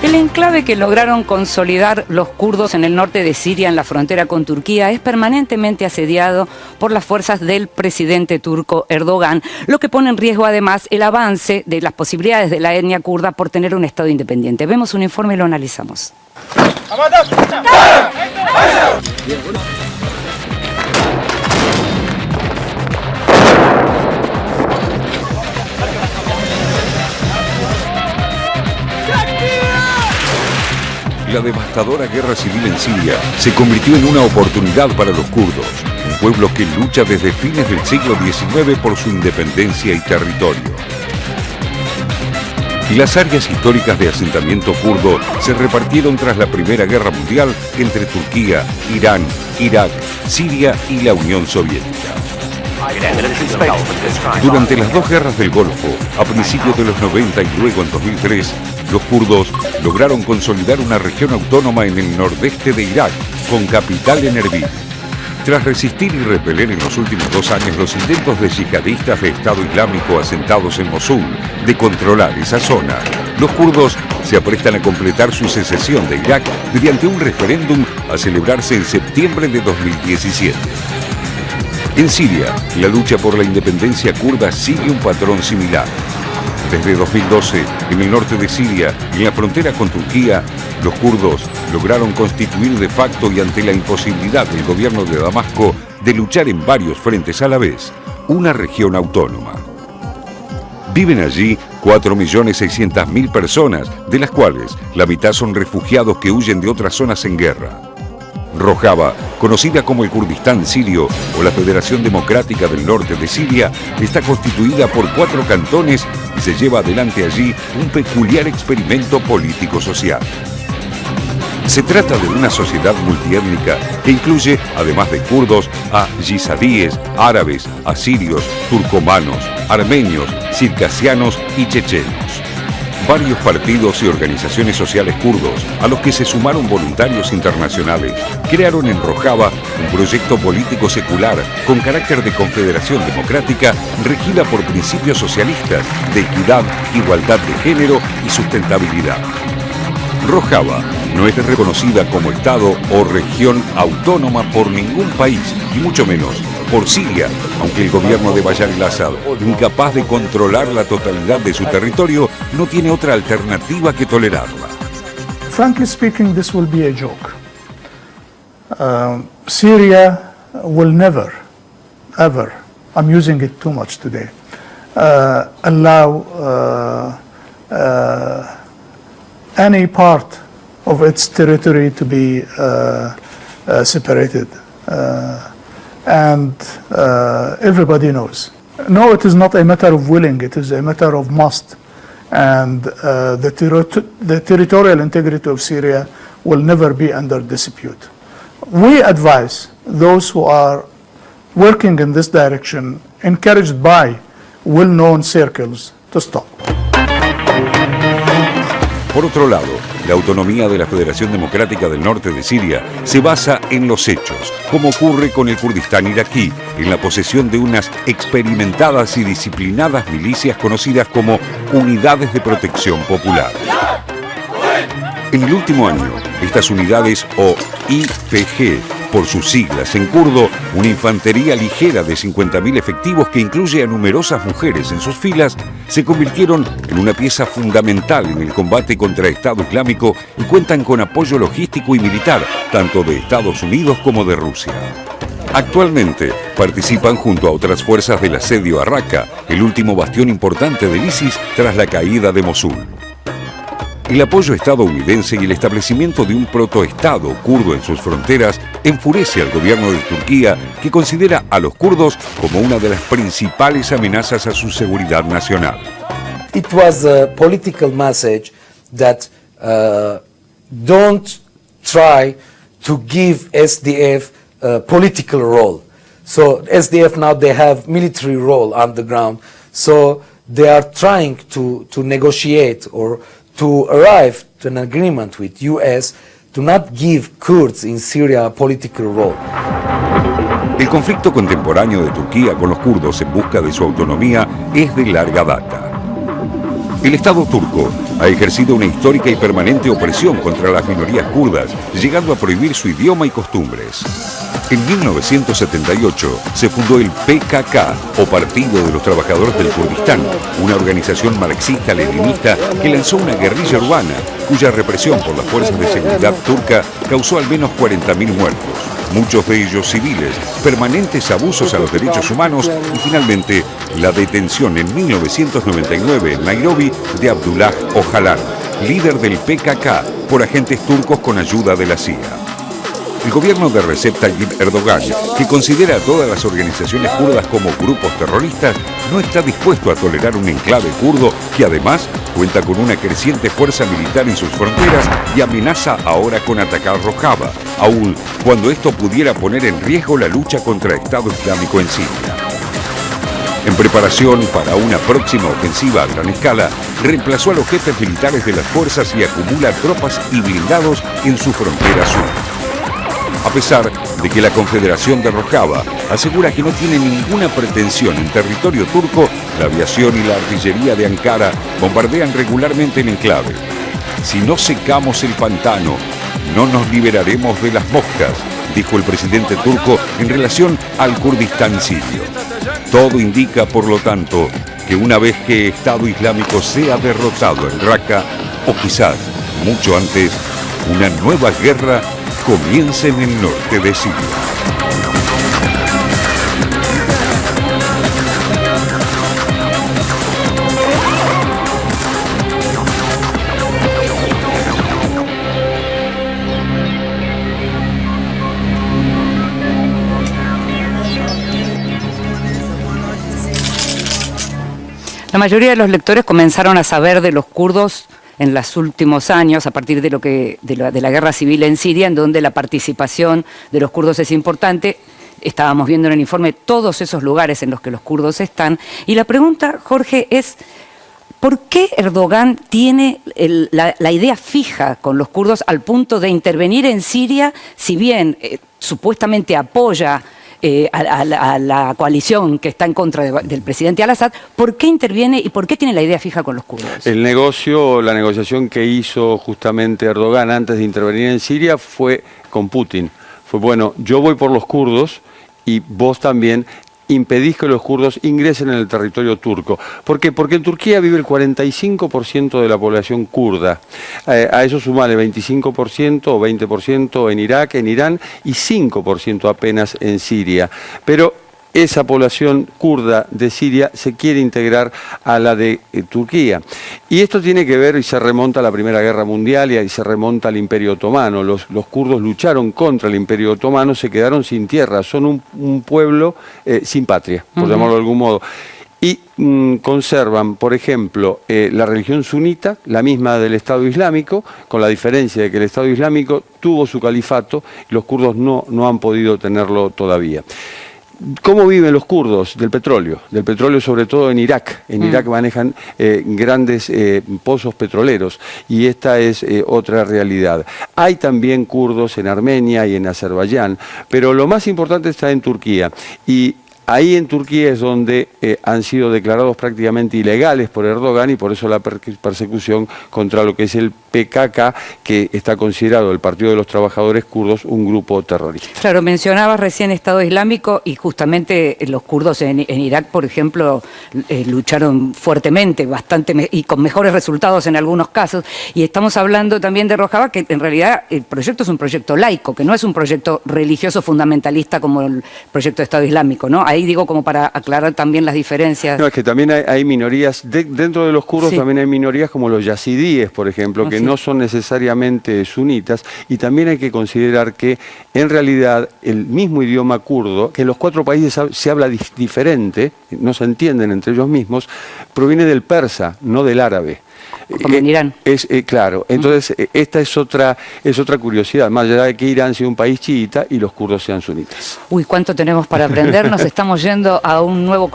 El enclave que lograron consolidar los kurdos en el norte de Siria, en la frontera con Turquía, es permanentemente asediado por las fuerzas del presidente turco Erdogan, lo que pone en riesgo además el avance de las posibilidades de la etnia kurda por tener un Estado independiente. Vemos un informe y lo analizamos. La devastadora guerra civil en Siria se convirtió en una oportunidad para los kurdos, un pueblo que lucha desde fines del siglo XIX por su independencia y territorio. Las áreas históricas de asentamiento kurdo se repartieron tras la Primera Guerra Mundial entre Turquía, Irán, Irak, Siria y la Unión Soviética. Durante las dos guerras del Golfo, a principios de los 90 y luego en 2003, los kurdos lograron consolidar una región autónoma en el nordeste de Irak, con capital en Erbil. Tras resistir y repeler en los últimos 2 años los intentos de yihadistas de Estado Islámico asentados en Mosul de controlar esa zona, los kurdos se aprestan a completar su secesión de Irak mediante un referéndum a celebrarse en septiembre de 2017. En Siria, la lucha por la independencia kurda sigue un patrón similar. Desde 2012, en el norte de Siria y en la frontera con Turquía, los kurdos lograron constituir de facto y ante la imposibilidad del gobierno de Damasco de luchar en varios frentes a la vez, una región autónoma. Viven allí 4.600.000 personas, de las cuales la mitad son refugiados que huyen de otras zonas en guerra. Rojava, conocida como el Kurdistán sirio o la Federación Democrática del Norte de Siria, está constituida por 4 cantones y se lleva adelante allí un peculiar experimento político-social. Se trata de una sociedad multiétnica que incluye, además de kurdos, a yizadíes, árabes, asirios, turcomanos, armenios, circasianos y chechenos. Varios partidos y organizaciones sociales kurdos, a los que se sumaron voluntarios internacionales, crearon en Rojava un proyecto político secular con carácter de confederación democrática regida por principios socialistas de equidad, igualdad de género y sustentabilidad. Rojava no es reconocida como Estado o región autónoma por ningún país, y mucho menos por Siria, aunque el gobierno de Bashar al-Assad, incapaz de controlar la totalidad de su territorio, no tiene otra alternativa que tolerarla. Frankly speaking, this will be a joke. Syria will never, ever, I'm using it too much today, allow any part of its territory to be separated. And everybody knows. No, it is not a matter of willing, it is a matter of must. And the territorial integrity of Syria will never be under dispute. We advise those who are working in this direction, encouraged by well-known circles, to stop. Por otro lado, la autonomía de la Federación Democrática del Norte de Siria se basa en los hechos, como ocurre con el Kurdistán iraquí, en la posesión de unas experimentadas y disciplinadas milicias conocidas como Unidades de Protección Popular. En el último año, estas unidades, o YPG, por sus siglas en kurdo, una infantería ligera de 50.000 efectivos que incluye a numerosas mujeres en sus filas, se convirtieron en una pieza fundamental en el combate contra el Estado Islámico y cuentan con apoyo logístico y militar, tanto de Estados Unidos como de Rusia. Actualmente participan junto a otras fuerzas del asedio a Raqqa, el último bastión importante del ISIS tras la caída de Mosul. El apoyo estadounidense y el establecimiento de un protoestado kurdo en sus fronteras enfurece al gobierno de Turquía, que considera a los kurdos como una de las principales amenazas a su seguridad nacional. It was a political message that don't try to give SDF a political role. So SDF now they have military role on the ground. So they are trying to negotiate or to arrive to an agreement with US to not give Kurds in Syria a political role. El conflicto contemporáneo de Turquía con los kurdos en busca de su autonomía es de larga data. El Estado turco ha ejercido una histórica y permanente opresión contra las minorías kurdas, llegando a prohibir su idioma y costumbres. En 1978 se fundó el PKK, o Partido de los Trabajadores del Kurdistán, una organización marxista-leninista que lanzó una guerrilla urbana, cuya represión por las fuerzas de seguridad turca causó al menos 40.000 muertos, muchos de ellos civiles, permanentes abusos a los derechos humanos y finalmente la detención en 1999 en Nairobi de Abdullah Öcalan, líder del PKK, por agentes turcos con ayuda de la CIA. El gobierno de Recep Tayyip Erdogan, que considera a todas las organizaciones kurdas como grupos terroristas, no está dispuesto a tolerar un enclave kurdo que además cuenta con una creciente fuerza militar en sus fronteras y amenaza ahora con atacar Rojava, aun cuando esto pudiera poner en riesgo la lucha contra el Estado Islámico en Siria. En preparación para una próxima ofensiva a gran escala, reemplazó a los jefes militares de las fuerzas y acumula tropas y blindados en su frontera sur. A pesar de que la Confederación de Rojava asegura que no tiene ninguna pretensión en territorio turco, la aviación y la artillería de Ankara bombardean regularmente el enclave. Si no secamos el pantano, no nos liberaremos de las moscas, dijo el presidente turco en relación al Kurdistán sirio. Todo indica, por lo tanto, que una vez que Estado Islámico sea derrotado en Raqqa, o quizás mucho antes, una nueva guerra comienza en el norte de Siria. La mayoría de los lectores comenzaron a saber de los kurdos en los últimos años, a partir de la guerra civil en Siria, en donde la participación de los kurdos es importante. Estábamos viendo en el informe todos esos lugares en los que los kurdos están. Y la pregunta, Jorge, es ¿por qué Erdogan tiene la idea fija con los kurdos al punto de intervenir en Siria, si bien supuestamente apoya a la coalición que está en contra del presidente al-Assad? ¿Por qué interviene y por qué tiene la idea fija con los kurdos? La negociación que hizo justamente Erdogan antes de intervenir en Siria fue con Putin. Fue, bueno, yo voy por los kurdos y vos también impedís que los kurdos ingresen en el territorio turco. ¿Por qué? Porque en Turquía vive el 45% de la población kurda. A eso sumale 25% o 20% en Irak, en Irán y 5% apenas en Siria. Pero esa población kurda de Siria se quiere integrar a la de Turquía. Y esto tiene que ver y se remonta a la Primera Guerra Mundial y se remonta al Imperio Otomano. Los kurdos lucharon contra el Imperio Otomano, se quedaron sin tierra, son un pueblo sin patria, por llamarlo de algún modo. Y conservan, por ejemplo, la religión sunita, la misma del Estado Islámico, con la diferencia de que el Estado Islámico tuvo su califato y los kurdos no han podido tenerlo todavía. ¿Cómo viven los kurdos? Del petróleo sobre todo en Irak. En Irak manejan grandes pozos petroleros y esta es otra realidad. Hay también kurdos en Armenia y en Azerbaiyán, pero lo más importante está en Turquía. Y ahí en Turquía es donde han sido declarados prácticamente ilegales por Erdogan y por eso la persecución contra lo que es el PKK, que está considerado el Partido de los Trabajadores Kurdos un grupo terrorista. Claro, mencionabas recién Estado Islámico y justamente los kurdos en Irak, por ejemplo, lucharon fuertemente, bastante y con mejores resultados en algunos casos. Y estamos hablando también de Rojava, que en realidad el proyecto es un proyecto laico, que no es un proyecto religioso fundamentalista como el proyecto de Estado Islámico, ¿no? Ahí digo como para aclarar también las diferencias. No, es que también hay minorías, dentro de los kurdos también hay minorías como los yazidíes, por ejemplo, que no son necesariamente sunitas, y también hay que considerar que en realidad el mismo idioma kurdo, que en los 4 países se habla diferente, no se entienden entre ellos mismos, proviene del persa, no del árabe. Como en Irán. Claro, entonces esta es otra curiosidad, más allá de que Irán sea un país chiita y los kurdos sean sunitas. Uy, ¿cuánto tenemos para aprender? Nos estamos yendo a un nuevo corte.